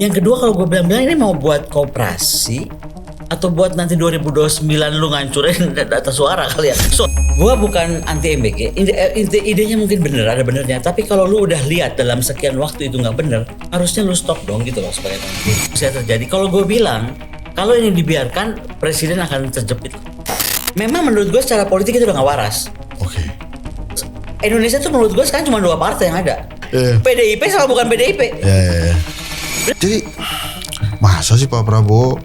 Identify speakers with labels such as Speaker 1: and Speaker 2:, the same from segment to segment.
Speaker 1: Yang kedua kalau gue bilang ini mau buat koperasi atau buat nanti 2029 lu ngancurin data suara kali ya. So, gue bukan anti MBG. Idenya mungkin bener, ada benernya. Tapi kalau lu udah lihat dalam sekian waktu itu nggak bener, harusnya lu stop dong gitu loh supaya bisa terjadi. Kalau gue bilang, kalau ini dibiarkan, presiden akan terjepit. Memang menurut gue secara politik itu udah nggak waras.
Speaker 2: Oke.
Speaker 1: Indonesia tuh menurut gue sekarang cuma 2 partai yang ada. PDIP sama bukan PDIP.
Speaker 2: Jadi masa sih Pak Prabowo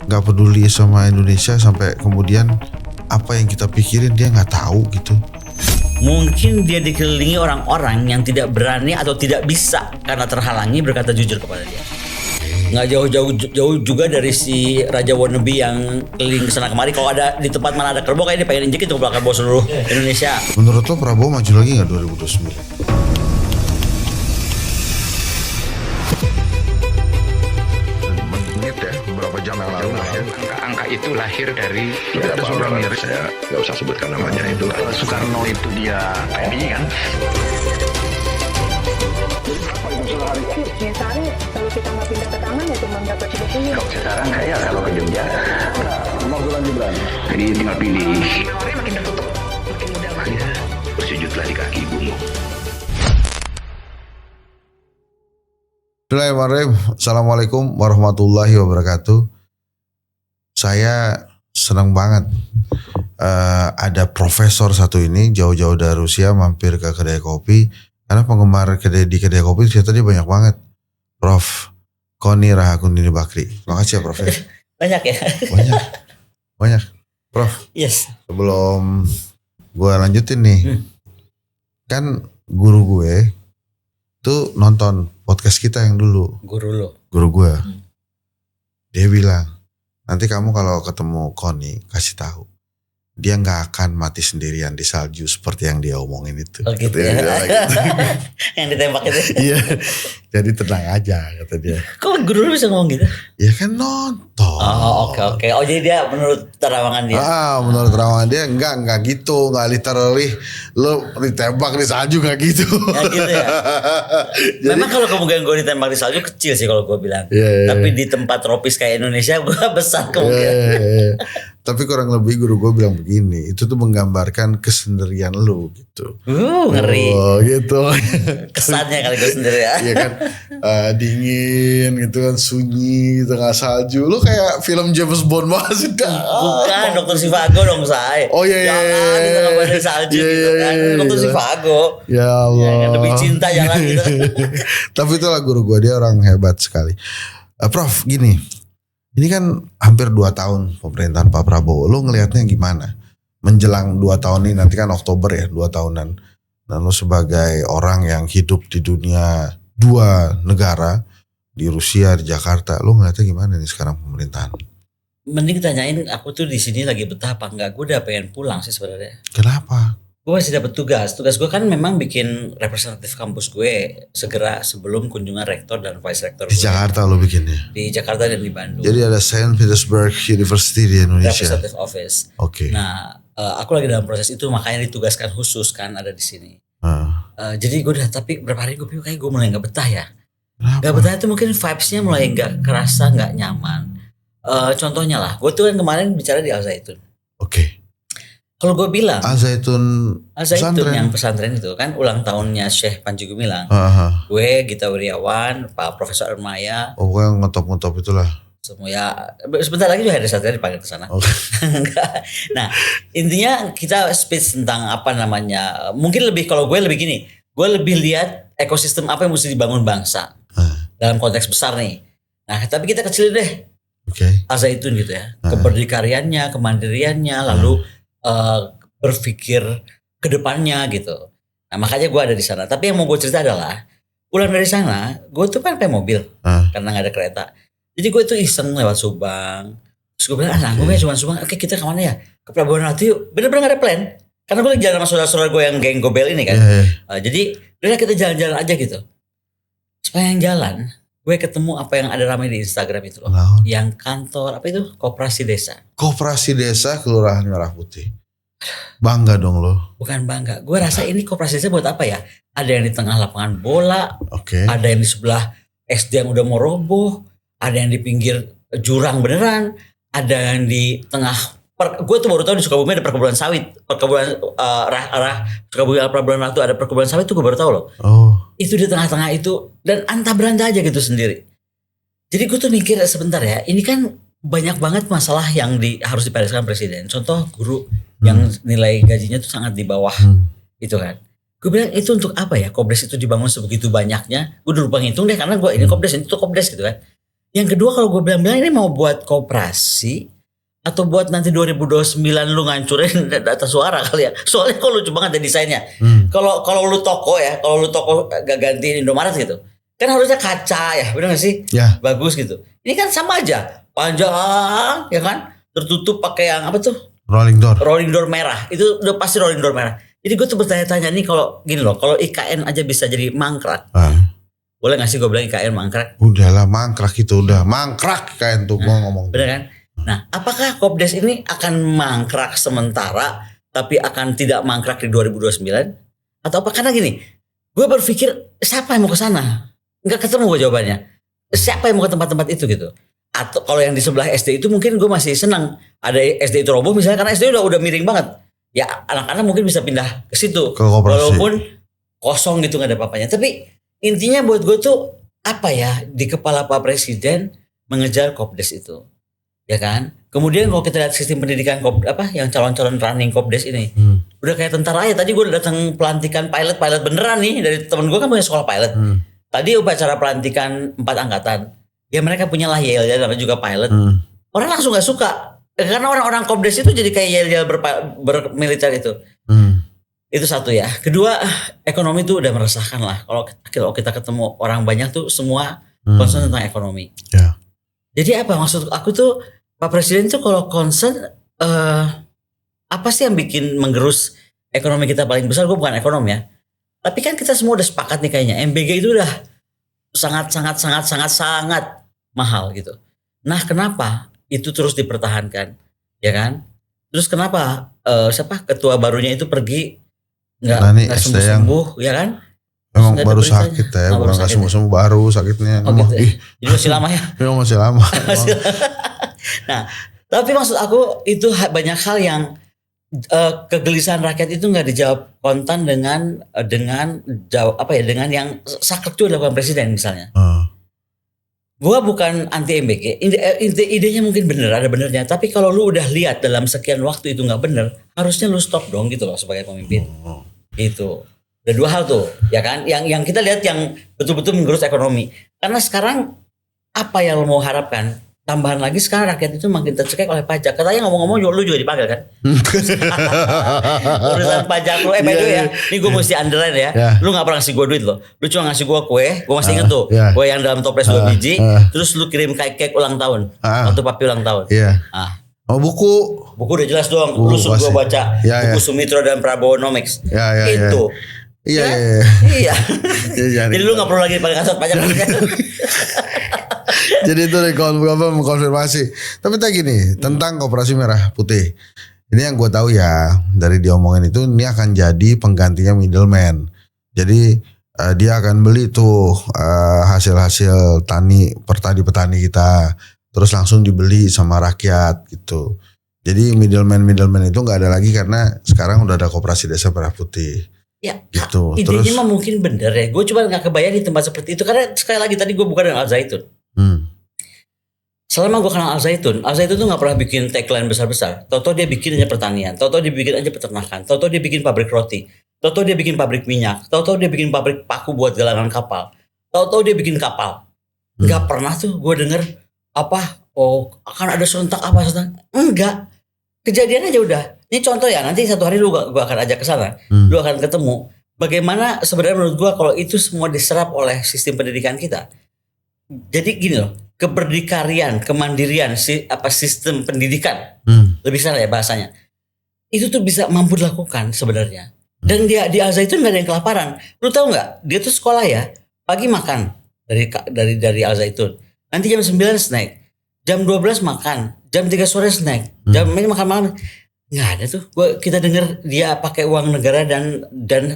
Speaker 2: nggak peduli sama Indonesia sampai kemudian apa yang kita pikirin dia nggak tahu gitu?
Speaker 1: Mungkin dia dikelilingi orang-orang yang tidak berani atau tidak bisa karena terhalangi berkata jujur kepada dia. Nggak jauh juga dari si Raja Wannabe yang keliling kesana kemari. Kalau ada di tempat mana ada kerbau kayak dia pengen injek itu ke belakang bawah seluruh Indonesia.
Speaker 2: Menurut lo Prabowo maju lagi nggak 2029?
Speaker 3: Angka itu lahir dari
Speaker 4: ada seorang yang saya nggak usah sebutkan namanya itu.
Speaker 3: Soekarno itu dia PMI kan.
Speaker 5: Misalnya kalau kita nggak pindah ke taman ya cuma dapat sebetulnya.
Speaker 3: Kalau sekarang kayak kalau ke Jogja, jadi tinggal pilih.
Speaker 5: Orangnya makin tertutup, makin mudah banget.
Speaker 3: Ya, bersujudlah di kaki ibumu.
Speaker 2: Bismillahirrahmanirrahim. Assalamualaikum warahmatullahi wabarakatuh. Saya senang banget ada profesor satu ini jauh-jauh dari Rusia mampir ke kedai kopi karena penggemar di kedai kopi ternyata dia banyak banget. Prof Koni Rahakundini Bakri. Makasih ya Prof.
Speaker 1: Banyak ya?
Speaker 2: Banyak. Prof.
Speaker 1: Yes.
Speaker 2: Sebelum gue lanjutin nih, kan guru gue tuh nonton podcast kita yang dulu. Guru gue. Dia bilang, nanti kamu kalau ketemu Koni kasih tahu dia nggak akan mati sendirian di salju seperti yang dia omongin itu.
Speaker 1: Oh gitu ya. Yang ditembak itu.
Speaker 2: Iya. Jadi tenang aja kata dia.
Speaker 1: Kok guru lu bisa ngomong gitu?
Speaker 2: Ya kan nonton.
Speaker 1: Oh oke. Oh jadi dia menurut terawangan dia.
Speaker 2: Menurut terawangan dia enggak gitu, enggak literally lu ditembak di salju enggak gitu.
Speaker 1: Ya gitu ya. Memang kalau kemungkinan gue ditembak di salju kecil sih kalau gue bilang. Tapi di tempat tropis kayak Indonesia gue besar kemungkinan.
Speaker 2: Tapi kurang lebih guru gue bilang begini, itu tuh menggambarkan kesendirian lu gitu.
Speaker 1: Ngeri.
Speaker 2: Oh gitu.
Speaker 1: Kesannya kali gue sendiri ya.
Speaker 2: Iya kan, dingin gitu kan, sunyi tengah salju. Lu kayak film James Bond banget sih.
Speaker 1: Bukan Dr. Zhivago dong say.
Speaker 2: Oh iya.
Speaker 1: Jangan di tengah badai salju gitu kan. Dr. Zhivago.
Speaker 2: Ya Allah.
Speaker 1: Ya, kan, lebih cinta jangan gitu.
Speaker 2: Tapi itulah guru gue, dia orang hebat sekali. Prof gini. Ini kan hampir 2 tahun pemerintahan Pak Prabowo. Lo ngelihatnya gimana? Menjelang 2 tahun ini, nanti kan Oktober ya 2 tahunan. Dan lo sebagai orang yang hidup di dunia 2 negara, di Rusia, di Jakarta, lo ngelihatnya gimana nih sekarang pemerintahan?
Speaker 1: Mending tanyain aku tuh di sini lagi betah apa enggak. Gue udah pengen pulang sih sebenarnya.
Speaker 2: Kenapa?
Speaker 1: Gue masih dapat tugas. Tugas gue kan memang bikin representatif kampus gue segera sebelum kunjungan rektor dan vice rektor.
Speaker 2: Di Jakarta lo bikinnya?
Speaker 1: Di Jakarta dan di Bandung.
Speaker 2: Jadi ada Saint Petersburg University di Indonesia.
Speaker 1: Representative Office.
Speaker 2: Oke.
Speaker 1: Nah, aku lagi dalam proses itu makanya ditugaskan khusus kan ada di sini. Jadi gue udah tapi berapa hari gue pikir kayak gue mulai nggak betah ya.
Speaker 2: Kenapa?
Speaker 1: Gak betah itu mungkin vibes-nya mulai nggak kerasa, nggak nyaman. Contohnya lah, gue tuh kan kemarin bicara di Al Zaitun.
Speaker 2: Oke.
Speaker 1: Kalau gue bilang
Speaker 2: Al Zaitun
Speaker 1: yang pesantren itu kan ulang tahunnya Syekh Panji Gumilang. Gue Gita Wirjawan, Pak Profesor Ermaya.
Speaker 2: Oh, gue ngetop-ngetop itulah.
Speaker 1: Semua ya sebentar lagi juga ada satria dipanggil ke sana.
Speaker 2: Okay.
Speaker 1: Nah, intinya kita speech tentang apa namanya. Mungkin lebih kalau gue lebih gini. Gue lebih lihat ekosistem apa yang mesti dibangun bangsa. Dalam konteks besar nih. Nah, tapi kita kecil deh.
Speaker 2: Oke.
Speaker 1: Al Zaitun gitu ya. Keberdikariannya, kemandiriannya, lalu berpikir ke depannya gitu. Nah makanya gue ada di sana. Tapi yang mau gue cerita adalah pulang dari sana, gue tuh kan pakai mobil karena nggak ada kereta. Jadi gue tuh iseng lewat Subang. Terus gue bilang, gue cuma Subang. Oke kita kemana ya? Ke Pelabuhan Ratu yuk. Bener-bener gak ada plan. Karena gue lagi jalan sama saudara-saudara gue yang geng Gobel ini kan. Jadi udah kita jalan-jalan aja gitu. Sepanjang jalan, gue ketemu apa yang ada ramai di Instagram itu loh. Yang kantor apa itu? Koperasi Desa.
Speaker 2: Koperasi Desa Kelurahan Merah Putih. Bangga dong lo.
Speaker 1: Bukan bangga. Gue rasa ini koperasi Desa buat apa ya? Ada yang di tengah lapangan bola. Ada yang di sebelah SD yang udah mau roboh, ada yang di pinggir jurang beneran, ada yang di tengah. Gue tuh baru tahu di Sukabumi ada perkebunan sawit, perkebunan arah Sukabumi Pelabuhan Ratu ada perkebunan sawit tuh gue baru tahu loh. Itu di tengah-tengah itu dan antah berantah aja gitu sendiri. Jadi gue tuh mikir sebentar ya, ini kan banyak banget masalah yang harus dibereskan presiden. Contoh guru yang nilai gajinya tuh sangat di bawah itu kan. Gue bilang itu untuk apa ya? Kopdes itu dibangun sebegitu banyaknya. Gue udah lupa ngitung deh karena gue ini kopdes itu kopdes gitu kan. Yang kedua kalau gue bilang ini mau buat koperasi atau buat nanti 2029 lu ngancurin data suara kali ya. Soalnya kalau lucu banget ada desainnya. Kalau lu toko ya, kalau lu toko gak gantiin Indomaret gitu. Kan harusnya kaca ya, benar gak sih?
Speaker 2: Ya.
Speaker 1: Bagus gitu. Ini kan sama aja. Panjang ya kan? Tertutup pakai yang apa tuh?
Speaker 2: Rolling door.
Speaker 1: Rolling door merah. Itu udah pasti rolling door merah. Jadi gue tuh bertanya-tanya nih kalau gini loh, kalau IKN aja bisa jadi mangkrak. Boleh gak sih gue bilang IKN mangkrak?
Speaker 2: Udahlah mangkrak itu udah mangkrak IKN tuh gue ngomong.
Speaker 1: Bener kan? Nah, apakah Kopdes ini akan mangkrak sementara tapi akan tidak mangkrak di 2029? Atau apa? Karena gini, gue berpikir siapa yang mau ke sana? Nggak ketemu gue jawabannya. Siapa yang mau ke tempat-tempat itu gitu? Atau kalau yang di sebelah SD itu mungkin gue masih senang ada SD itu roboh misalnya karena SD udah miring banget. Ya anak-anak mungkin bisa pindah ke situ. Walaupun kosong gitu nggak ada apa-apanya. Tapi intinya buat gue tuh apa ya di kepala Pak Presiden mengejar Kopdes itu. Ya kan? Kemudian kalau kita lihat sistem pendidikan yang calon-calon running Kopdes ini udah kayak tentara aja. Tadi gue udah datang pelantikan pilot beneran nih dari temen gue kan punya sekolah pilot. Tadi upacara pelantikan 4 angkatan. Ya mereka punya lah yel-yel namanya juga pilot. Orang langsung gak suka. Karena orang-orang Kopdes itu jadi kayak yel-yel bermiliter itu. Itu satu ya. Kedua ekonomi itu udah meresahkan lah. Kalau kita ketemu orang banyak tuh semua concern tentang ekonomi.
Speaker 2: Ya.
Speaker 1: Jadi apa maksud aku tuh Pak Presiden tuh kalau concern apa sih yang bikin menggerus ekonomi kita paling besar? Gue bukan ekonom ya. Tapi kan kita semua udah sepakat nih kayaknya MBG itu udah sangat mahal gitu. Nah, kenapa itu terus dipertahankan? Ya kan? Terus kenapa ketua barunya itu pergi nggak sembuh-sembuh ya kan?
Speaker 2: Memang baru sakit ya, bukan nggak sembuh-sembuh baru sakitnya.
Speaker 1: Gitu ya? Jadi masih lama ya?
Speaker 2: Memang masih lama.
Speaker 1: Nah, tapi maksud aku itu banyak hal yang kegelisahan rakyat itu nggak dijawab kontan dengan yang saklek itu dilakukan presiden misalnya. Gua bukan anti MBG, idenya mungkin bener, ada benernya. Tapi kalau lu udah lihat dalam sekian waktu itu nggak bener, harusnya lu stop dong gitu loh sebagai pemimpin. Itu. Ada 2 hal tuh, ya kan? Yang kita lihat yang betul-betul menggerus ekonomi. Karena sekarang apa yang lo mau harapkan? Tambahan lagi sekarang rakyat itu makin tercekik oleh pajak. Katanya ngomong-ngomong lu juga dipanggil kan? Urusan pajak lu, by the way ya. Ini gue mesti underline ya. Lu gak pernah ngasih gue duit loh. Lu cuma ngasih gue kue. Gue masih inget tuh. Kue yang dalam toples 2 biji. Terus lu kirim cake ulang tahun. Waktu papi ulang tahun.
Speaker 2: Oh buku
Speaker 1: udah jelas doang. Lu suruh gue baca. Buku Sumitro dan Prabowonomics. Itu.
Speaker 2: Iya.
Speaker 1: Jadi lu gak perlu lagi pakai kantor pajak.
Speaker 2: Jadi itu mengkonfirmasi. Tapi tak gini tentang Koperasi Merah Putih. Ini yang gue tahu ya dari diomongin itu ini akan jadi penggantinya middleman. Jadi dia akan beli tuh hasil-hasil petani kita, terus langsung dibeli sama rakyat gitu. Jadi middleman itu nggak ada lagi karena sekarang udah ada Koperasi Desa Merah Putih.
Speaker 1: Ya,
Speaker 2: gitu.
Speaker 1: Idenya mah mungkin bener ya. Gue cuma gak kebayang di tempat seperti itu. Karena sekali lagi tadi gue bukan dengan Al Zaitun. Selama gue kenal Al Zaitun tuh gak pernah bikin tagline besar-besar. Tau-tau dia bikin aja pertanian. Tau-tau dia bikin aja peternakan. Tau-tau dia bikin pabrik roti. Tau-tau dia bikin pabrik minyak. Tau-tau dia bikin pabrik paku buat galangan kapal. Tau-tau dia bikin kapal. Gak pernah tuh gue denger akan ada serentak apa. Enggak. Kejadian aja udah. Ini contoh ya, nanti satu hari gue akan ajak ke sana. Lu akan ketemu bagaimana sebenarnya menurut gue kalau itu semua diserap oleh sistem pendidikan kita. Jadi gini loh, keberdikarian, kemandirian, sistem pendidikan, lebih salah ya bahasanya. Itu tuh bisa mampu dilakukan sebenarnya. Dan dia di Al Zaitun nggak ada yang kelaparan. Lu tahu nggak? Dia tuh sekolah ya, pagi makan dari Al Zaitun. Nanti jam 9 snack, jam 12 makan, jam 3 sore snack, jam ini makan malam. Nggak ada tuh. Kita dengar dia pakai uang negara dan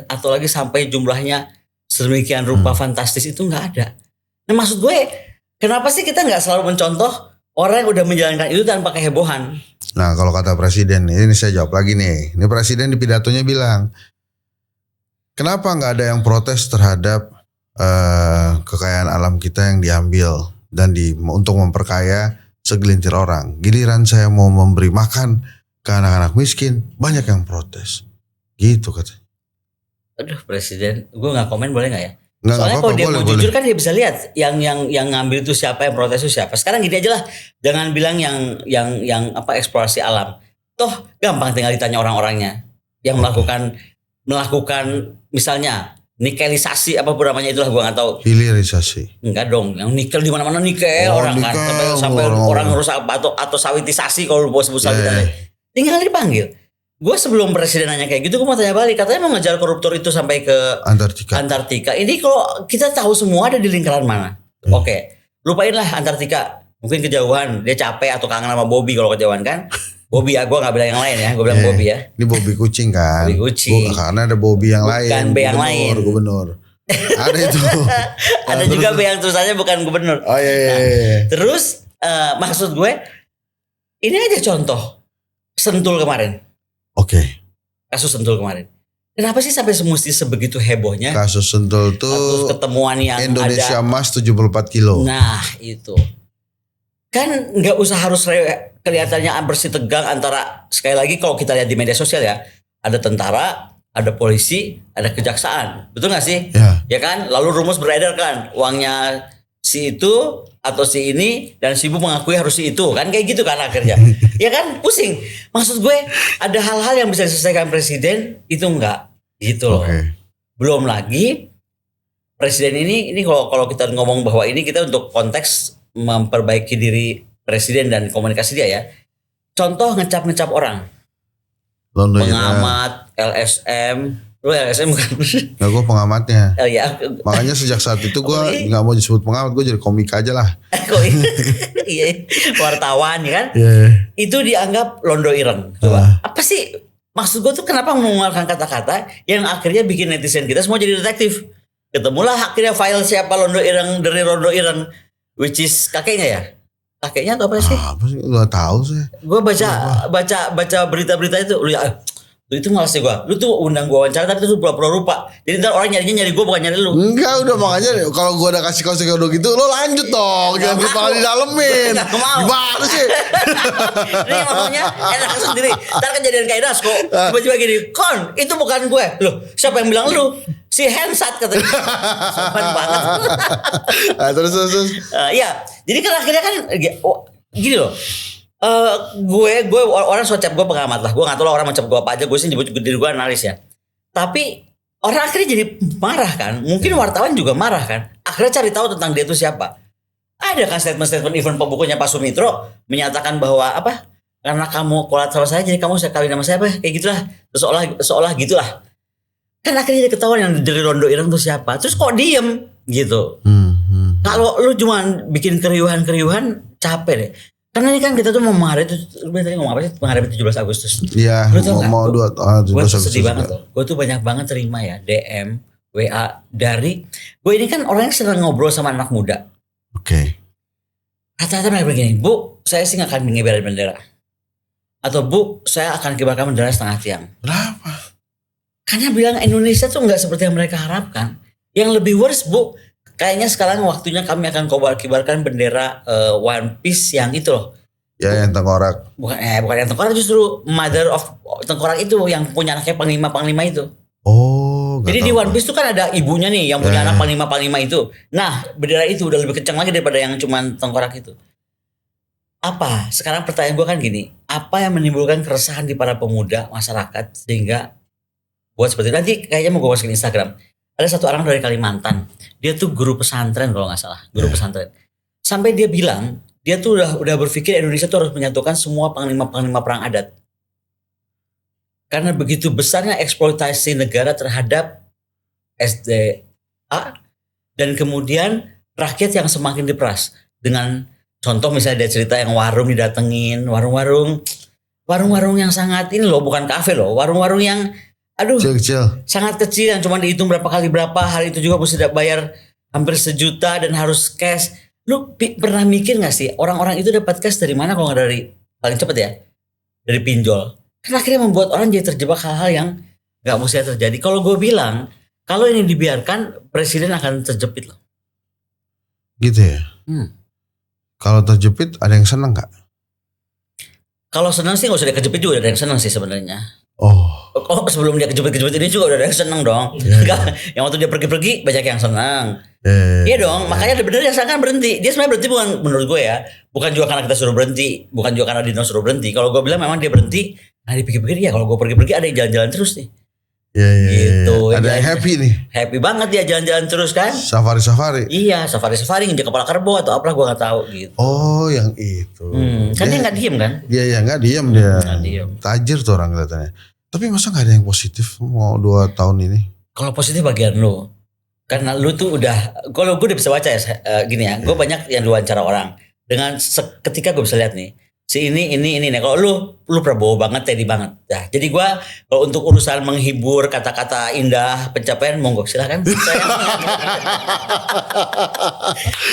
Speaker 1: atau lagi sampai jumlahnya sedemikian rupa fantastis itu nggak ada. Nah maksud gue, kenapa sih kita nggak selalu mencontoh orang yang udah menjalankan itu tanpa kehebohan?
Speaker 2: Nah kalau kata presiden, ini saya jawab lagi nih. Ini presiden di pidatonya bilang, kenapa nggak ada yang protes terhadap kekayaan alam kita yang diambil dan untuk memperkaya segelintir orang. Giliran saya mau memberi makan ke anak-anak miskin, banyak yang protes. Gitu katanya.
Speaker 1: Aduh presiden, gue nggak komen boleh nggak ya?
Speaker 2: Nggak
Speaker 1: Soalnya
Speaker 2: apa-apa,
Speaker 1: kalau dia
Speaker 2: boleh,
Speaker 1: mau
Speaker 2: boleh.
Speaker 1: jujur kan dia bisa lihat yang ngambil itu siapa, yang protes itu siapa. Sekarang gini aja lah, jangan bilang yang apa eksplorasi alam. Toh gampang tinggal ditanya orang-orangnya yang melakukan misalnya nikelisasi apapun namanya itulah gua nggak tahu.
Speaker 2: Hilirisasi.
Speaker 1: Enggak dong, yang nikel di mana-mana nikel
Speaker 2: Oh,
Speaker 1: orang kan
Speaker 2: nikel,
Speaker 1: sampai
Speaker 2: orang-
Speaker 1: orang rusak atau sawitisasi kalau lu mau sebut sawitisasi.
Speaker 2: Yeah.
Speaker 1: Tinggal dipanggil. Gue sebelum presiden nanya kayak gitu, gue mau tanya balik. Katanya mau ngejar koruptor itu sampai ke Antartika. Ini kalau kita tahu semua ada di lingkaran mana? Oke, lupainlah Antartika. Mungkin kejauhan, dia capek atau kangen sama Bobby kalau kejauhan kan. Bobby ya, gue gak bilang yang lain ya. Gue bilang Bobby ya.
Speaker 2: Ini Bobby kucing kan?
Speaker 1: Bobby kucing.
Speaker 2: Karena ada Bobby yang
Speaker 1: Bukan
Speaker 2: lain.
Speaker 1: B yang lain.
Speaker 2: Gubernur. Ada itu.
Speaker 1: Ada juga B yang tulisannya bukan gubernur.
Speaker 2: Oh iya.
Speaker 1: Terus maksud gue, ini aja contoh Sentul kemarin.
Speaker 2: Oke.
Speaker 1: Kasus Sentul kemarin. Kenapa sih sampai semesti sebegitu hebohnya?
Speaker 2: Kasus Sentul
Speaker 1: Kasus
Speaker 2: tuh
Speaker 1: ketemuan yang
Speaker 2: Indonesia
Speaker 1: ada.
Speaker 2: emas 74 kilo.
Speaker 1: Nah itu. Kan nggak usah harus kelihatannya bersih tegang antara, sekali lagi kalau kita lihat di media sosial ya, ada tentara, ada polisi, ada kejaksaan, betul nggak sih? Ya kan, lalu rumus beredar kan, uangnya si itu atau si ini dan si ibu mengakui harus si itu kan, kayak gitu kan akhirnya. Ya kan, pusing. Maksud gue ada hal-hal yang bisa diselesaikan presiden itu enggak gitu loh.
Speaker 2: Oke.
Speaker 1: Belum lagi presiden ini kalau kita ngomong bahwa ini kita untuk konteks memperbaiki diri presiden dan komunikasi dia ya. Contoh ngecap orang.
Speaker 2: Londo
Speaker 1: Pengamat, LSM. Lu LSM bukan?
Speaker 2: Nah gue pengamatnya.
Speaker 1: Oh ya.
Speaker 2: Makanya sejak saat itu gue
Speaker 1: Oh, iya.
Speaker 2: gak mau disebut pengamat. Gue jadi komik aja lah.
Speaker 1: Kok iya, wartawan ya kan? Itu dianggap londo ireng. Coba. Apa sih maksud gue tuh kenapa mengeluarkan kata-kata yang akhirnya bikin netizen kita semua jadi detektif. Ketemulah akhirnya file siapa londo ireng dari londo ireng, which is kakeknya ya. Kakeknya atau apa sih?
Speaker 2: Apa sih? Gak tahu sih.
Speaker 1: Gue baca berita-berita itu, lu itu malas sih gue. Lu tuh undang gue wawancara tapi itu pura-pura lupa. Jadi ntar orang nyarinya nyari gue bukan nyari lu.
Speaker 2: Enggak, udah makanya kalau gue udah kasih konsekuensi gitu, lo lanjut dong. Jangan
Speaker 1: Nggak
Speaker 2: kepala
Speaker 1: mau.
Speaker 2: di dalemin.
Speaker 1: Nggak mau.
Speaker 2: Gimana sih?
Speaker 1: Ini ngomongnya enak sendiri. Ntar kejadian kayak Dasko tiba-tiba gini, Kon itu bukan gue. Loh siapa yang bilang lu? Si Hensat katanya. Sopan banget.
Speaker 2: Nah, terus.
Speaker 1: Iya, jadi kan akhirnya kan gini loh. Gue orang socap gue pengamat lah. Gue nggak tahu lah orang mencap gue apa aja. Gue sih nyebut diri gue analis ya. Tapi orang akhirnya jadi marah kan. Mungkin wartawan juga marah kan. Akhirnya cari tahu tentang dia itu siapa. Ada kan statement even pembukunya Pak Sumitro menyatakan bahwa apa? Karena kamu kolat sama saya, jadi kamu saya kawin sama saya apa? Kayak gitulah. Seolah gitulah. Kan akhirnya dia ketahuan yang dari Rondo Ireng itu siapa. Terus kok diem gitu. Kalau lu cuma bikin keriuhan capek deh. Karena ini kan kita tuh mau menghadapi, lu tadi ngomong apa sih? Menghadapi 17 Agustus.
Speaker 2: Iya,
Speaker 1: Lu tau
Speaker 2: mau
Speaker 1: nggak? Gue tuh sedih banget
Speaker 2: juga.
Speaker 1: tuh. Gue tuh banyak banget terima ya DM, WA dari gue ini kan orang yang senang ngobrol sama anak muda.
Speaker 2: Oke.
Speaker 1: Rata-rata mereka begini, Bu, saya sih gak akan mengibarin bendera. Atau Bu, saya akan kibarkan bendera setengah tiang.
Speaker 2: Kenapa?
Speaker 1: Karena bilang Indonesia tuh gak seperti yang mereka harapkan. Yang lebih worse Bu, kayaknya sekarang waktunya kami akan kibarkan bendera One Piece yang itu loh.
Speaker 2: Ya yang tengkorak.
Speaker 1: Bukan yang tengkorak, justru mother of tengkorak itu yang punya anaknya panglima itu.
Speaker 2: Oh.
Speaker 1: Jadi di One Piece tuh kan ada ibunya nih yang punya anak panglima itu. Nah bendera itu udah lebih kencang lagi daripada yang cuman tengkorak itu. Apa? Sekarang pertanyaan gue kan gini. Apa yang menimbulkan keresahan di para pemuda masyarakat sehingga buat seperti itu. Nanti kayaknya mau gue masukin Instagram. Ada satu orang dari Kalimantan. Dia tuh guru pesantren kalau gak salah. Guru pesantren. Sampai dia bilang. Dia tuh udah berpikir Indonesia tuh harus menyatukan semua panglima-panglima perang adat. Karena begitu besarnya eksploitasi negara terhadap SDA. Dan kemudian rakyat yang semakin diperas. Dengan contoh misalnya dia cerita yang warung didatengin. Warung-warung yang sangat ini loh. Bukan kafe loh. Warung-warung yang aduh
Speaker 2: Kecil-kecil.
Speaker 1: sangat kecil yang cuma dihitung berapa kali berapa. Hari itu juga mesti bayar hampir sejuta dan harus cash. Lu pernah mikir gak sih orang-orang itu dapat cash dari mana kalau nggak dari paling cepet ya? Dari pinjol. Kan akhirnya membuat orang jadi terjebak hal-hal yang gak mesti terjadi. Kalau gue bilang, kalau ini dibiarkan, presiden akan terjepit loh.
Speaker 2: Gitu ya. Kalau terjepit ada yang seneng gak?
Speaker 1: Kalau senang sih gak usah dia kejepit juga, ada yang senang sih sebenarnya.
Speaker 2: Oh.
Speaker 1: Oh sebelum dia kejepit-kejepit ini juga udah ada yang senang dong. Enggak, yang waktu dia pergi-pergi banyak yang senang. Iya dong, makanya bener yang senang kan berhenti. Dia sebenarnya berhenti bukan menurut gue ya, bukan juga karena kita suruh berhenti, bukan juga karena Dino suruh berhenti. Kalau gue bilang memang dia berhenti, nah dipikir-pikir ya kalau gue pergi-pergi ada yang jalan-jalan terus nih. Gitu.
Speaker 2: Ada yang happy nih.
Speaker 1: Happy banget dia jalan-jalan terus kan?
Speaker 2: Safari.
Speaker 1: Iya, safari nginjek kepala kerbau atau apa gue nggak tahu gitu.
Speaker 2: Oh, yang itu.
Speaker 1: Kan dia nggak diem kan?
Speaker 2: Dia nggak diem dia.
Speaker 1: Nggak diem.
Speaker 2: Tajir tuh orang kelihatannya. Tapi masa nggak ada yang positif mau 2 tahun ini?
Speaker 1: Kalau positif bagian lu, karena lu tuh udah, kalau gue udah bisa baca ya gini ya, gue banyak yang diwawancara orang dengan ketika gue bisa lihat nih, si ini nih. Kalau lu Prabowo banget, Teddy banget. Nah, jadi gue kalau untuk urusan menghibur, kata-kata indah, pencapaian, monggo silakan.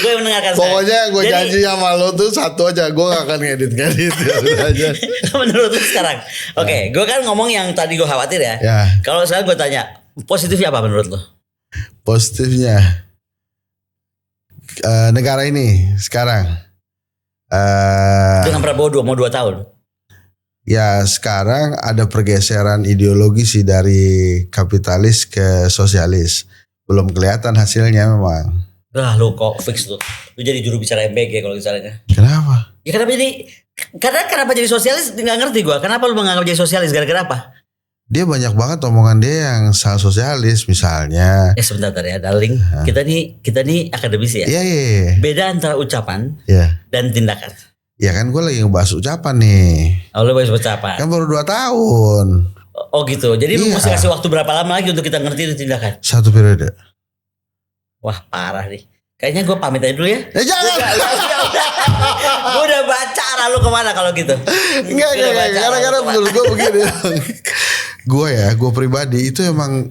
Speaker 1: Gue mendengarkan.
Speaker 2: Pokoknya gue janji sama lo tuh satu aja, gue gak akan ngedit aja.
Speaker 1: Menurut lu sekarang, oke, gue kan ngomong yang tadi gue khawatir ya. Kalau sekarang gue tanya, positifnya apa menurut lu?
Speaker 2: Positifnya negara ini sekarang
Speaker 1: dengan Prabowo mau 2 tahun.
Speaker 2: Ya sekarang ada pergeseran ideologi sih dari kapitalis ke sosialis. Belum kelihatan hasilnya memang.
Speaker 1: Lah lu kok fix tuh. Lu jadi juru bicara MBG kalau misalnya.
Speaker 2: Kenapa?
Speaker 1: Ya kenapa jadi sosialis nggak ngerti gua. Kenapa lu menganggap jadi sosialis gara-gara apa?
Speaker 2: Dia banyak banget omongan dia yang salah sosialis misalnya.
Speaker 1: Sebentar ya darling. Kita nih akademisi ya.
Speaker 2: Iya.
Speaker 1: Beda antara ucapan dan tindakan.
Speaker 2: Ya kan gue lagi ngebahas ucapan nih.
Speaker 1: Oh lu bahas ucapan.
Speaker 2: Kan baru 2 tahun.
Speaker 1: Oh gitu. Jadi lu mesti kasih waktu berapa lama lagi untuk kita ngerti itu tindakan?
Speaker 2: 1 periode.
Speaker 1: Wah parah nih. Kayaknya gue pamit aja dulu ya.
Speaker 2: Jangan.
Speaker 1: Gue udah baca arah lu kemana kalau gitu.
Speaker 2: Enggak. Karena menurut gue begini. Gue pribadi itu emang.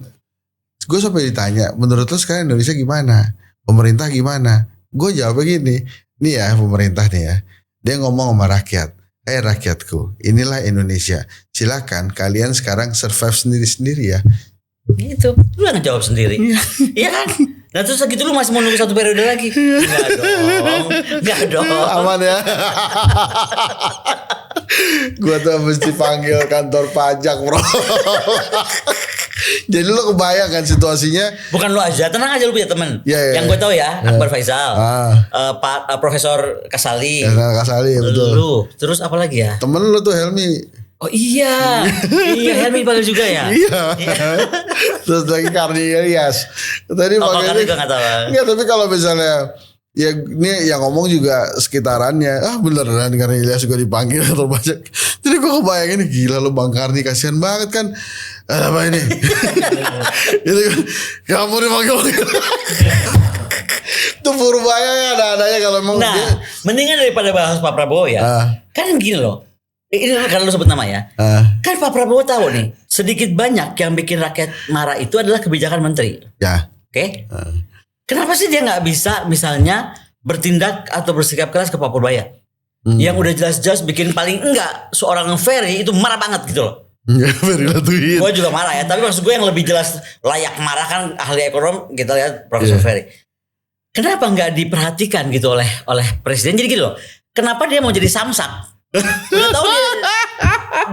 Speaker 2: Gue sampai ditanya. Menurut lu sekarang Indonesia gimana? Pemerintah gimana? Gue jawab begini. Nih ya pemerintah nih ya. Dia ngomong sama rakyat. Rakyatku, inilah Indonesia. Silakan kalian sekarang survive sendiri-sendiri ya.
Speaker 1: Gitu. Lu yang ngejawab sendiri. Iya kan? Nah terus segitu lu masih mau nunggu 1 periode lagi? Enggak dong.
Speaker 2: Aman ya. Gua tuh mesti panggil kantor pajak bro. Jadi lu kebayang kan situasinya.
Speaker 1: Bukan lu aja, tenang aja lu punya temen.
Speaker 2: Yang
Speaker 1: gue tahu ya, Akbar Faisal, Pak Profesor Kasali.
Speaker 2: Kasali betul.
Speaker 1: Lu, terus apa lagi ya?
Speaker 2: Temen lu tuh Helmi.
Speaker 1: Oh iya, Helmi panggil juga ya.
Speaker 2: Iya. Terus lagi Karni Ilyas. Tadi
Speaker 1: Karni juga nggak tahu.
Speaker 2: Enggak, tapi kalau misalnya ya ini yang ngomong juga sekitarannya. Beneran Karni Ilyas juga dipanggil atau banyak. Jadi gue kebayangin gila lu Bang Karni, kasihan banget kan. Apa ini? Itu kan kamu dipanggil. Itu Purbaya ya ada-adanya kalau emang.
Speaker 1: Nah, mendingan daripada bahas Pak Prabowo ya. Kan gini loh. Ini karena lu sebut nama ya. Kan Pak Prabowo tahu nih, sedikit banyak yang bikin rakyat marah itu adalah kebijakan menteri.
Speaker 2: Ya.
Speaker 1: Oke. Kenapa sih dia nggak bisa misalnya bertindak atau bersikap keras ke Pak Purbaya? Yang udah jelas-jelas bikin paling enggak seorang Ferry itu marah banget gitu loh. Gue juga marah ya, tapi maksud gue yang lebih jelas layak marah kan ahli ekonom kita lihat Profesor Ferry. Kenapa nggak diperhatikan gitu oleh presiden? Jadi gitu loh. Kenapa dia mau jadi samsak? Udah tahu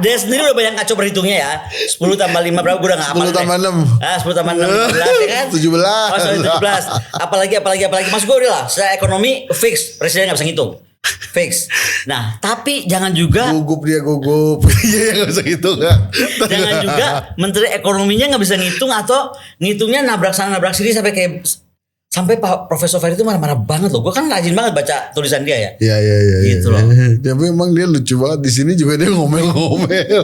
Speaker 1: dia sendiri udah banyak kacau berhitungnya ya. 10 tambah 5 berapa gue udah gak hafal.
Speaker 2: 10 tambah 6.
Speaker 1: 10 tambah 6 15 ya kan?
Speaker 2: 17.
Speaker 1: Oh sorry 17. Apalagi. Maksud gue udah lah. Secara ekonomi fix. Presiden gak bisa ngitung. Fix. Nah tapi jangan juga
Speaker 2: gugup. Iya gak bisa ngitung kan.
Speaker 1: Jangan juga menteri ekonominya gak bisa ngitung. Atau ngitungnya nabrak sana nabrak sini sampai Pak Profesor Ferry itu marah-marah banget loh. Gue kan rajin banget baca tulisan dia ya.
Speaker 2: Iya.
Speaker 1: Gitu loh.
Speaker 2: Tapi emang dia lucu banget. Di sini juga dia ngomel-ngomel.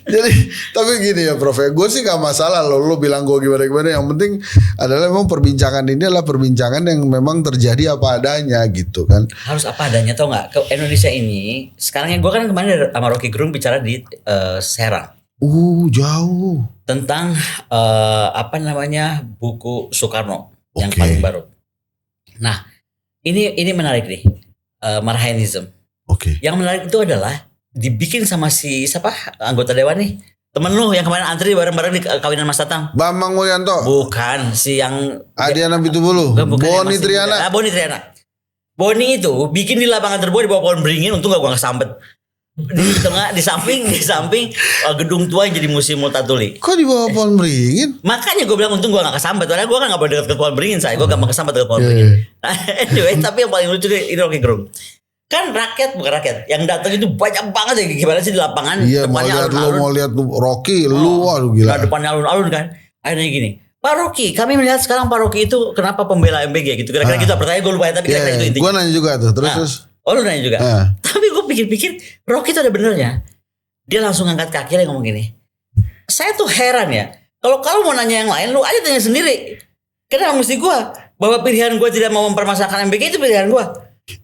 Speaker 2: Jadi tapi gini ya Prof, gue sih gak masalah lo bilang gue gimana. Yang penting adalah memang perbincangan ini adalah perbincangan yang memang terjadi apa adanya gitu kan.
Speaker 1: Harus apa adanya tau gak? Ke Indonesia ini sekarang gue kan kemarin sama Rocky Gerung bicara di Serang.
Speaker 2: Jauh.
Speaker 1: Tentang buku Soekarno. yang
Speaker 2: Oke.
Speaker 1: paling baru. Nah, ini menarik nih, Marhaenism.
Speaker 2: Oke.
Speaker 1: Yang menarik itu adalah dibikin sama si siapa anggota dewan nih, temen lu yang kemarin antri bareng-bareng di kawinan Mas Tatang.
Speaker 2: Bambang Mulyanto.
Speaker 1: Bukan si yang
Speaker 2: Adiana Bitubulu.
Speaker 1: bukan yang
Speaker 2: Boni
Speaker 1: masih
Speaker 2: Triana.
Speaker 1: muda. Boni Triana. Boni itu bikin di lapangan terbuka di bawah pohon beringin, untung gak gua kesambet. Di tengah, di samping gedung tua yang jadi museum Multatuli.
Speaker 2: Kok di bawah pohon beringin?
Speaker 1: Makanya gue bilang untung gue gak kesambet. Karena gue kan gak boleh dekat ke pohon beringin. Gue gampang kesambet dekat pohon
Speaker 2: Iya,
Speaker 1: beringin.
Speaker 2: iya.
Speaker 1: Anyway, tapi yang paling lucu ini Rocky Gerung. Kan bukan rakyat. Yang datang itu banyak banget ya. Gimana sih di lapangan.
Speaker 2: Iya, mau lihat Rocky, lu aduh gila.
Speaker 1: Nah, depannya alun-alun kan. Akhirnya gini, Pak Rocky, kami melihat sekarang Pak Rocky itu kenapa pembela MBG gitu. Kira-kira gitu pertanyaan gue lupa ya. Tapi
Speaker 2: Iya,
Speaker 1: kira-kira itu intinya.
Speaker 2: gue nanya juga tuh. Terus.
Speaker 1: Oh lu nanya juga. Tapi gue pikir-pikir Rocky itu ada benernya. Dia langsung angkat kaki dan ngomong gini. Saya tuh heran ya. Kalau mau nanya yang lain, lu aja tanya sendiri. Kenapa mesti gue? Bahwa pilihan gue tidak mau mempermasalahkan MBG itu pilihan gue.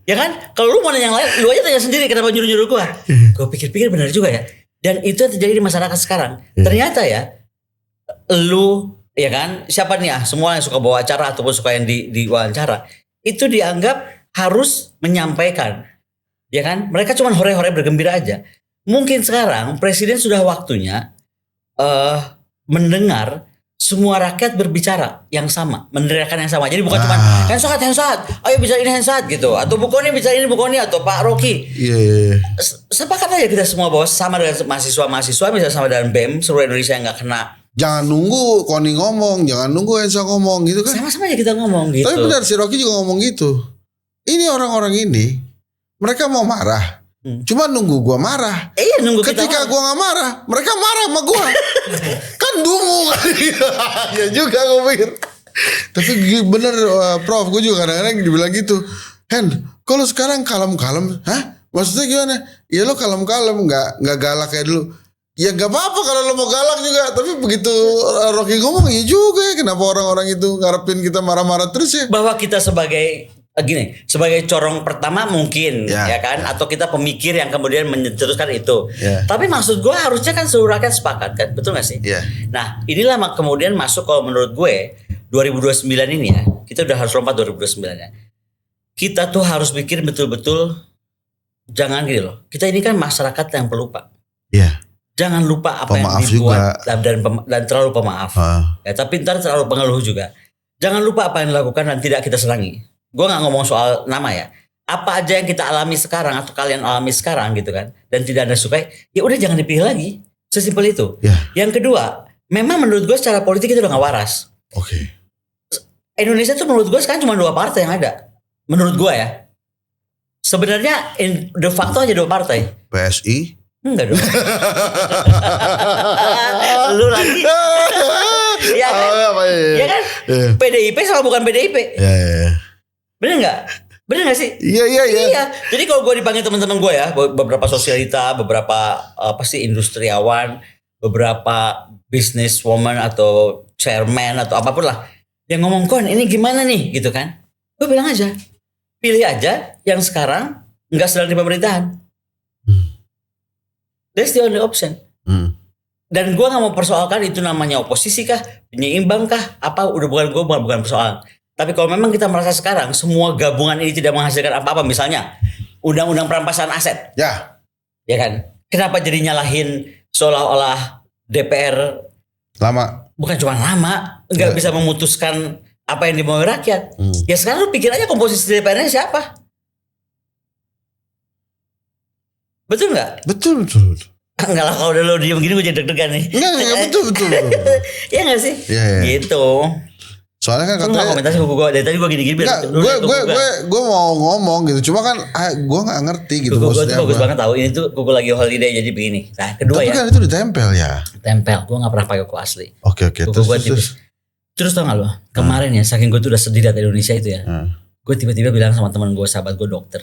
Speaker 1: Ya kan? Kalau lu mau nanya yang lain, lu aja tanya sendiri. Kenapa nyuruh-nyuruh gue? Gue pikir-pikir benar juga ya. Dan itu yang terjadi di masyarakat sekarang. Ternyata ya, lu ya kan, siapa nih ya? Semua yang suka bawa acara ataupun suka yang di wawancara, itu dianggap harus menyampaikan. Ya kan? Mereka cuma hore-hore bergembira aja. Mungkin sekarang presiden sudah waktunya mendengar semua rakyat berbicara yang sama, meneriakan yang sama. Jadi bukan cuma hands-out, ayo bicara ini hands-out gitu, atau Bu Koni bicara ini Bu Koni, atau Pak Rocky.
Speaker 2: Iya.
Speaker 1: Sepakat aja kita semua bahwa sama dengan mahasiswa, misalnya sama dengan BEM seluruh Indonesia yang nggak kena.
Speaker 2: Jangan nunggu Koni ngomong, jangan nunggu Ensa ngomong gitu kan.
Speaker 1: Sama-sama aja kita ngomong gitu.
Speaker 2: Tapi benar si Rocky juga ngomong gitu. Ini orang-orang ini mereka mau marah. Cuma nunggu gua marah.
Speaker 1: Iya, nunggu kita
Speaker 2: Ketika gua gak marah, mereka marah sama gua. Kan dungu kali. Ya juga gua pikir. Tapi bener Prof, gua juga kadang-kadang dibilang gitu. Hen, kalau sekarang kalem-kalem, hah? Maksudnya gimana? Ya lo kalem-kalem, nggak galak kayak dulu. Ya gak apa-apa kalau lo mau galak juga. Tapi begitu Rocky ngomong, ya juga ya. Kenapa orang-orang itu ngarepin kita marah-marah terus ya?
Speaker 1: bahwa kita sebagai sebagai corong pertama mungkin ya kan, atau kita pemikir yang kemudian mencetuskan itu. Tapi maksud gue harusnya kan seluruh rakyat sepakat kan, betul gak sih? Nah inilah kemudian masuk kalau menurut gue 2029 ini ya, kita udah harus lompat 2029 ya. Kita tuh harus pikir betul-betul, jangan gini loh. Kita ini kan masyarakat yang pelupa. Jangan lupa apa
Speaker 2: pemaaf
Speaker 1: yang dibuat dan terlalu pemaaf. Ya, tapi ntar terlalu pengeluh juga. Jangan lupa apa yang dilakukan dan tidak kita senangi. Gue gak ngomong soal nama ya. Apa aja yang kita alami sekarang atau kalian alami sekarang gitu kan, dan tidak Anda sukai, ya udah jangan dipilih lagi. Sesimpel itu. Yang kedua, memang menurut gue secara politik itu udah gak waras. Indonesia tuh menurut gue sekarang cuma 2 partai yang ada. Menurut gue ya. Sebenarnya de facto aja 2 partai.
Speaker 2: PSI?
Speaker 1: Enggak dong. Lu lagi. Ya kan? Ya kan? PDIP sama bukan PDIP. Bener gak sih? Iya. Jadi kalau gue dipanggil teman-teman gue ya, beberapa sosialita, beberapa industriawan, beberapa businesswoman atau chairman atau apapun lah, yang ngomong Kon ini gimana nih gitu kan? Gue bilang aja, pilih aja yang sekarang nggak sedang di pemerintahan. That's the only option. Dan gue nggak mau persoalkan itu namanya oposisi kah, penyeimbang kah, apa udah bukan persoalan. Tapi kalau memang kita merasa sekarang semua gabungan ini tidak menghasilkan apa-apa, misalnya undang-undang perampasan aset, ya kan? Kenapa jadi nyalahin seolah-olah DPR
Speaker 2: lama?
Speaker 1: Bukan cuma lama, nggak bisa memutuskan apa yang dimau rakyat. Ya sekarang lu pikir aja komposisi DPR-nya siapa? Betul nggak?
Speaker 2: Betul.
Speaker 1: Enggak lah, kalau udah lo diem gini gue jadi deg-degan nih.
Speaker 2: Enggak, betul.
Speaker 1: Iya nggak sih?
Speaker 2: Iya.
Speaker 1: Gitu.
Speaker 2: Soalnya kan
Speaker 1: katanya komentasi gue dari tadi gue gini-gini
Speaker 2: gue mau ngomong gitu, cuma kan gue nggak ngerti gitu.
Speaker 1: Gue tuh bagus banget tahu ini tuh kuku lagi holiday jadi begini. Nah kedua
Speaker 2: tapi
Speaker 1: ya.
Speaker 2: Tapi kan itu ditempel ya.
Speaker 1: Tempel, gue nggak pernah pakai kuku asli.
Speaker 2: Oke.
Speaker 1: Terus tau gak lo? Kemarin ya, saking gue tuh udah sedih dari Indonesia itu ya. Gue tiba-tiba bilang sama teman gue, sahabat gue dokter.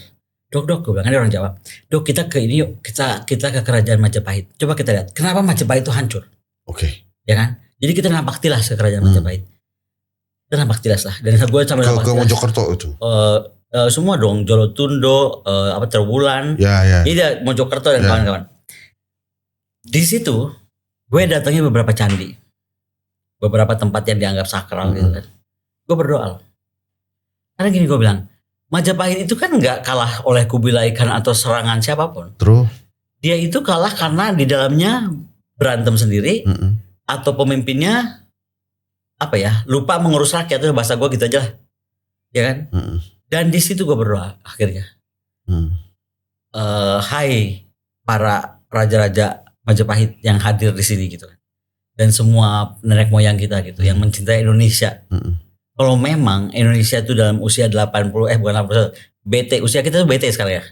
Speaker 1: Dok, gue bilang, kan dia orang Jawa. Dok, kita ke ini yuk, kita ke kerajaan Majapahit. Coba kita lihat, kenapa Majapahit itu hancur? Ya kan? Jadi kita nampak tilas ke kerajaan Majapahit. Kita nampak tilas lah. Dan gue sama nampak
Speaker 2: tilas. Ke Mojokerto itu?
Speaker 1: Semua dong, Jolotundo, Terwulan.
Speaker 2: Ya.
Speaker 1: Jadi Mojokerto dan kawan-kawan. Di situ, gue datangi beberapa candi. Beberapa tempat yang dianggap sakral gitu kan. gue berdoa. Karena gini gue bilang, Majapahit itu kan nggak kalah oleh Kubilai Khan atau serangan siapapun.
Speaker 2: Terus?
Speaker 1: Dia itu kalah karena di dalamnya berantem sendiri atau pemimpinnya lupa mengurus rakyat, itu bahasa gue gitu aja lah, ya kan? Dan di situ gue berdoa akhirnya, hai para raja-raja Majapahit yang hadir di sini gitu kan, dan semua nenek moyang kita gitu yang mencintai Indonesia. Kalau memang Indonesia itu dalam usia 80 usia kita tuh BT sekarang ya.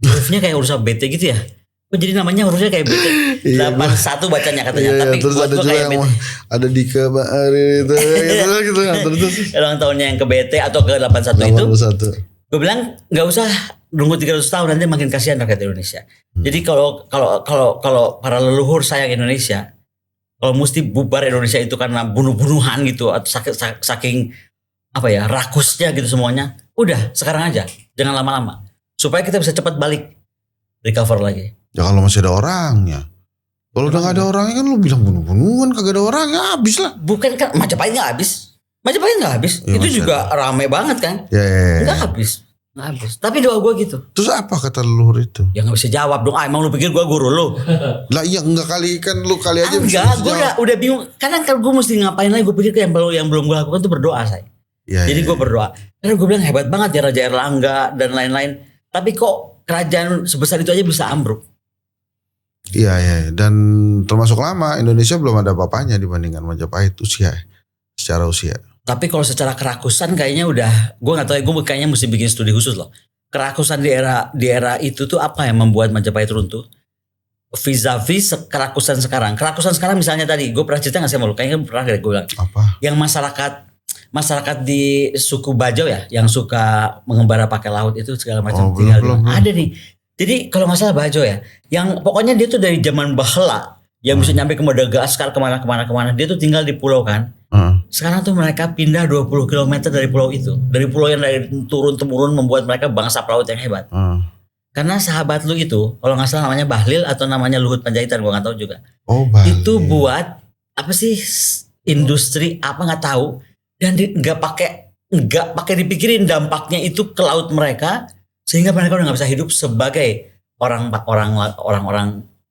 Speaker 1: Hurufnya kayak huruf BT gitu ya. Jadi namanya hurufnya kayak BT. 81 bacanya katanya.
Speaker 2: Iya,
Speaker 1: tapi
Speaker 2: terus
Speaker 1: buat
Speaker 2: ada
Speaker 1: gua
Speaker 2: juga
Speaker 1: kayak
Speaker 2: yang
Speaker 1: BT.
Speaker 2: ada di ke gitu kan. Terus
Speaker 1: Ulang tahunnya yang ke BT atau ke 81 itu.
Speaker 2: 81.
Speaker 1: Gue bilang nggak usah nunggu 300 tahun, nanti makin kasihan rakyat Indonesia. Jadi kalau para leluhur sayang Indonesia, kalau mesti bubar Indonesia itu karena bunuh-bunuhan gitu atau saking rakusnya gitu semuanya, udah sekarang aja, jangan lama-lama, supaya kita bisa cepat balik recover lagi.
Speaker 2: Ya kalau masih ada orangnya. Kalau udah gak ada orangnya kan lu bilang bunuh-bunuhan, kagak ada orangnya habis lah.
Speaker 1: Bukan kan Majapahit nggak habis.
Speaker 2: Ya,
Speaker 1: Itu juga rame banget kan.
Speaker 2: Ya.
Speaker 1: Nggak habis. Tapi doa gue gitu.
Speaker 2: Terus apa kata leluhur itu?
Speaker 1: Ya nggak bisa jawab dong. Emang lu pikir gue guru lu?
Speaker 2: Lah iya enggak kali kan lu kali aja
Speaker 1: Enggak, gue udah bingung. Karena kalau gue mesti ngapain lagi, gue pikir yang belum gue lakukan tuh berdoa saya.
Speaker 2: Ya,
Speaker 1: Jadi gue berdoa. Karena gue bilang hebat banget ya Raja Erlangga dan lain-lain. Tapi kok kerajaan sebesar itu aja bisa ambruk?
Speaker 2: Iya. Dan termasuk lama Indonesia belum ada apa-apanya dibandingkan Majapahit secara usia.
Speaker 1: Tapi kalau secara kerakusan kayaknya udah, gue nggak tahu ya, gue kayaknya mesti bikin studi khusus loh. Kerakusan di era itu tuh apa yang membuat Majapahit runtuh? Vis-a-vis kerakusan sekarang. Kerakusan sekarang misalnya tadi, gue pernah cerita nggak sih sama lu? Kayaknya pernah gue bilang.
Speaker 2: Apa?
Speaker 1: Yang masyarakat di suku Bajau ya, yang suka mengembara pakai laut itu segala macam tinggal
Speaker 2: belum.
Speaker 1: ada nih. Jadi kalau nggak salah Bajau ya, yang pokoknya dia tuh dari zaman Bahla, yang bisa nyampe ke Madagaskar kemana, dia tuh tinggal di pulau kan. Sekarang tuh mereka pindah 20 km dari pulau itu. Dari pulau yang dari turun-temurun membuat mereka bangsa pelaut yang hebat. Karena sahabat lu itu, kalau nggak salah namanya Bahlil atau namanya Luhut Panjaitan, gua nggak tahu juga.
Speaker 2: Bahlil.
Speaker 1: Itu buat apa sih industri apa nggak tahu, dan nggak pakai dipikirin dampaknya itu ke laut mereka, sehingga mereka udah nggak bisa hidup sebagai orang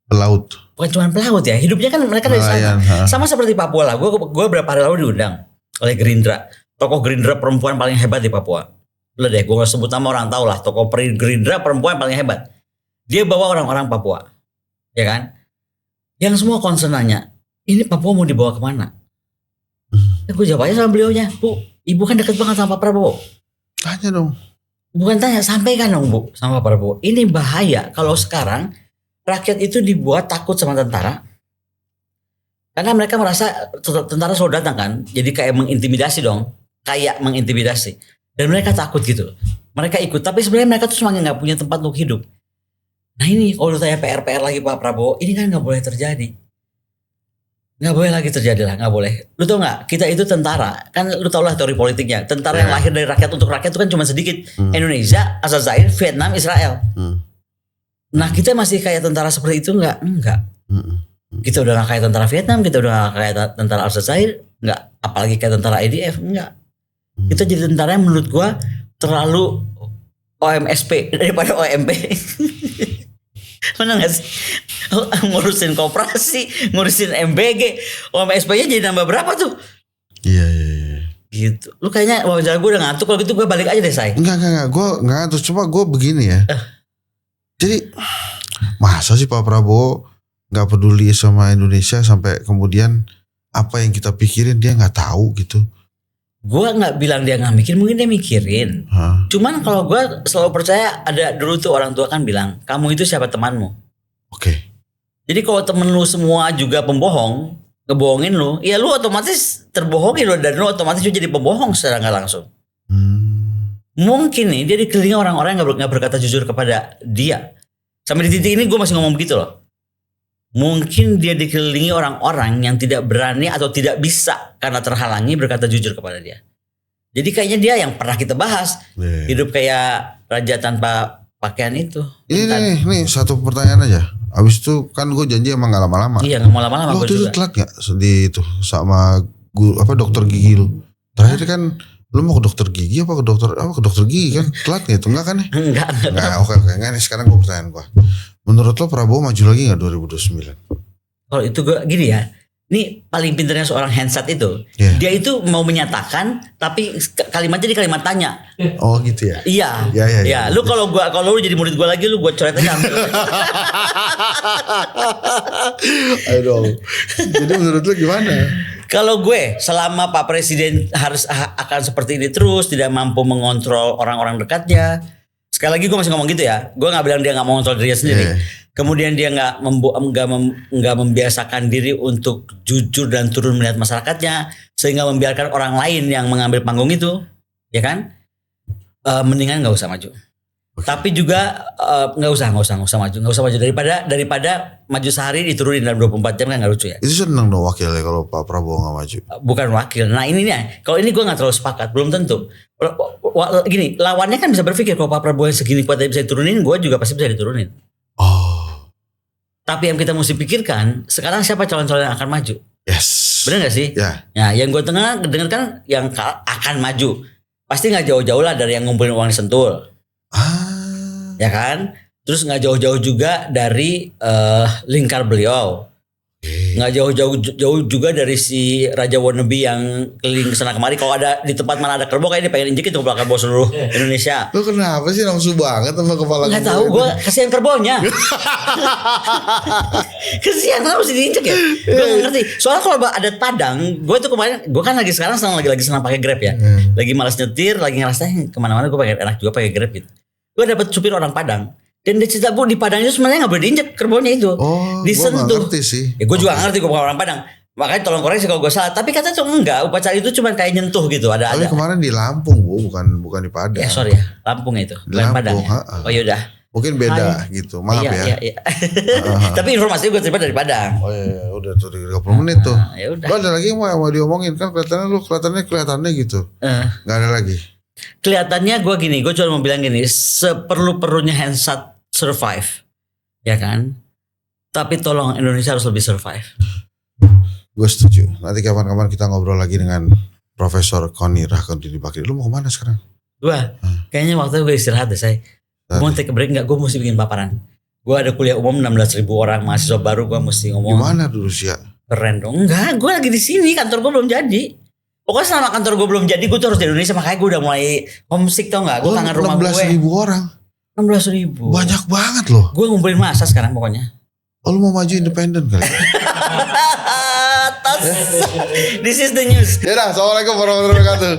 Speaker 2: pelaut.
Speaker 1: Bukan cuma pelaut ya, hidupnya kan mereka dari sana. Sama seperti Papua lah. Gue berapa hari lalu diundang oleh Gerindra, tokoh Gerindra perempuan paling hebat di Papua. Udah deh, gue gak sebut nama, orang tahu lah, tokoh Gerindra perempuan paling hebat. Dia bawa orang-orang Papua, ya kan? Yang semua concern nanya, ini Papua mau dibawa kemana? Gue jawab aja sama beliaunya, Bu, Ibu kan deket banget sama Pak Prabowo.
Speaker 2: Tanya dong.
Speaker 1: Bukan tanya, sampaikan dong Bu sama Pak Prabowo. Ini bahaya kalau sekarang rakyat itu dibuat takut sama tentara. Karena mereka merasa tentara selalu datang kan. Jadi kayak mengintimidasi dong. Kayak mengintimidasi. Dan mereka takut gitu. Mereka ikut. Tapi sebenarnya mereka tuh semakin gak punya tempat untuk hidup. Nah ini kalau ditanya PR lagi Pak Prabowo. Ini kan gak boleh terjadi. Gak boleh lagi terjadi lah. Gak boleh. Lu tau gak? Kita itu tentara. Kan lu tau lah teori politiknya. Tentara yang lahir dari rakyat untuk rakyat itu kan cuma sedikit. Indonesia, Aljazair, Vietnam, Israel. Nah kita masih kayak tentara seperti itu enggak? Kita udah gak kayak tentara Vietnam, kita udah gak kayak tentara Aljazair, enggak. Apalagi kayak tentara IDF, enggak. Kita jadi tentara yang menurut gua terlalu OMSP daripada OMP. Mana gak sih? Ngurusin koperasi, ngurusin MBG, OMSP-nya jadi nambah berapa tuh?
Speaker 2: Iya.
Speaker 1: Gitu. Lu kayaknya wawancara gue udah ngantuk, kalau gitu gue balik aja deh, Say.
Speaker 2: Enggak. Gue nggak ngantuk, cuma gue begini ya. Jadi masa sih Pak Prabowo nggak peduli sama Indonesia sampai kemudian apa yang kita pikirin dia nggak tahu gitu.
Speaker 1: Gue nggak bilang dia nggak mikir, mungkin dia mikirin. Cuman kalau gue selalu percaya, ada dulu tuh orang tua kan bilang, kamu itu siapa temanmu.
Speaker 2: Oke.
Speaker 1: Jadi kalau temen lu semua juga pembohong, ngebohongin lu, ya lu otomatis terbohongin lu, dan lu otomatis juga jadi pembohong secara nggak langsung. Mungkin nih dia dikelilingi orang-orang yang nggak berkata jujur kepada dia. Sampai di titik ini gue masih ngomong begitu loh. Mungkin dia dikelilingi orang-orang yang tidak berani atau tidak bisa karena terhalangi berkata jujur kepada dia. Jadi kayaknya dia yang pernah kita bahas, hidup kayak raja tanpa pakaian itu.
Speaker 2: Ini nih satu pertanyaan aja. Abis itu kan gue janji emang gak lama-lama.
Speaker 1: Iya, gak mau lama-lama.
Speaker 2: Waktu itu telat gak di itu sama guru, dokter gigi lu? Terakhir kan Lu mau ke dokter gigi apa ke dokter gigi kan? Telat gitu enggak kan ya?
Speaker 1: Enggak.
Speaker 2: Enggak, oke. Enggak nih sekarang gue pertanyaan gue. Menurut lo Prabowo maju lagi enggak 2029?
Speaker 1: Kalau itu gue gini ya. Ini paling pintarnya seorang Hensat itu.
Speaker 2: Iya.
Speaker 1: Dia itu mau menyatakan tapi kalimatnya di kalimat tanya.
Speaker 2: Oh gitu ya?
Speaker 1: Iya.
Speaker 2: Iya.
Speaker 1: Lu kalau lu jadi murid gue lagi lu gue coret aja.
Speaker 2: Ayo dong. Jadi menurut lo gimana?
Speaker 1: Kalau gue selama Pak Presiden akan seperti ini terus, tidak mampu mengontrol orang-orang dekatnya. Sekali lagi gue masih ngomong gitu ya. Gue nggak bilang dia nggak mau mengontrol dirinya sendiri.
Speaker 2: Yeah.
Speaker 1: Kemudian dia nggak membiasakan diri untuk jujur dan turun melihat masyarakatnya, sehingga membiarkan orang lain yang mengambil panggung itu, ya kan? Mendingan nggak usah maju.
Speaker 2: Okay.
Speaker 1: Tapi juga nggak usah maju daripada maju sehari diturunin dalam 24 jam kan nggak lucu ya.
Speaker 2: Itu seneng dong wakilnya kalau Pak Prabowo nggak maju.
Speaker 1: Bukan wakil. Nah ini nih, kalau ini gue nggak terlalu sepakat, belum tentu. Gini, lawannya kan bisa berpikir kalau Pak Prabowo yang segini kuatnya bisa diturunin, gue juga pasti bisa diturunin.
Speaker 2: Oh.
Speaker 1: Tapi yang kita mesti pikirkan sekarang siapa calon-calon yang akan maju?
Speaker 2: Yes.
Speaker 1: Benar nggak sih?
Speaker 2: Ya.
Speaker 1: Nah, yang gue dengarkan yang akan maju pasti nggak jauh-jauh lah dari yang ngumpulin uang di Sentul, ya kan? Terus nggak jauh-jauh juga dari lingkar beliau, nggak jauh juga dari si Raja Wannabe yang keliling kesana kemari. Kalau ada di tempat mana ada kerbau, kayak dia pengen injekin tuh kepala kerbau seluruh Indonesia.
Speaker 2: Lu kenapa sih nafsu banget sama kepala
Speaker 1: Nggak
Speaker 2: kerbau
Speaker 1: tahu,
Speaker 2: itu?
Speaker 1: gue kasihan kerbaunya. Kasihan kenapa mesti diinjek ya? Gue nggak ngerti. Soalnya kalau ada Padang, gue tuh kemarin, gue kan lagi senang pakai Grab ya. Lagi malas nyetir, lagi ngerasain kemana-mana gue pengen enak juga pakai Grab gitu. Gue dapet supir orang Padang. Dan dia cerita bu di Padang itu sebenarnya nggak boleh diinjek kerbaunya itu.
Speaker 2: Oh,
Speaker 1: disentuh.
Speaker 2: gue gak ngerti sih.
Speaker 1: Ya gue juga gak ngerti, gue bukan orang Padang. Makanya tolong koreksi kalau gue salah. Tapi katanya tuh enggak, upacara itu cuma kayak nyentuh gitu.
Speaker 2: Tapi kemarin di Lampung bu, bukan di Padang.
Speaker 1: Ya sorry ya, Lampung itu.
Speaker 2: Di
Speaker 1: Bukan
Speaker 2: Lampung,
Speaker 1: Padang. Oh yaudah.
Speaker 2: Mungkin beda gitu, maaf ya.
Speaker 1: Iya. Tapi informasinya gue terima dari Padang.
Speaker 2: Oh iya, udah tuh 30 menit tuh.
Speaker 1: Ya udah.
Speaker 2: Lo ada lagi yang mau diomongin kan kelihatannya gitu. Gak ada lagi.
Speaker 1: Kelihatannya gue gini, gue cuma mau bilang gini, seperlu-perlunya Hensat survive, ya kan? Tapi tolong Indonesia harus lebih survive.
Speaker 2: Gue setuju. Nanti kapan-kapan kita ngobrol lagi dengan Profesor Koni Rahakundini Bakri. Lu mau kemana sekarang?
Speaker 1: Gue, kayaknya waktu gue istirahat deh saya. Gue mau take a break nggak? Gue mesti bikin paparan. Gue ada kuliah umum 16.000 orang mahasiswa baru, gue mesti ngomong.
Speaker 2: Gimana dulu sih ya?
Speaker 1: Keren dong. Enggak, gue lagi di sini, kantor gue belum jadi. Pokoknya selama kantor gue belum jadi, gue tuh harus di Indonesia. Makanya gue udah mulai homesick, tau gak? Gue kangen rumah gue.
Speaker 2: 16.000 orang.
Speaker 1: 16.000.
Speaker 2: Banyak banget loh.
Speaker 1: Gue ngumpulin masa sekarang pokoknya.
Speaker 2: Oh lu mau maju independen kali?
Speaker 1: This is the news.
Speaker 2: Yaudah, assalamualaikum warahmatullahi wabarakatuh.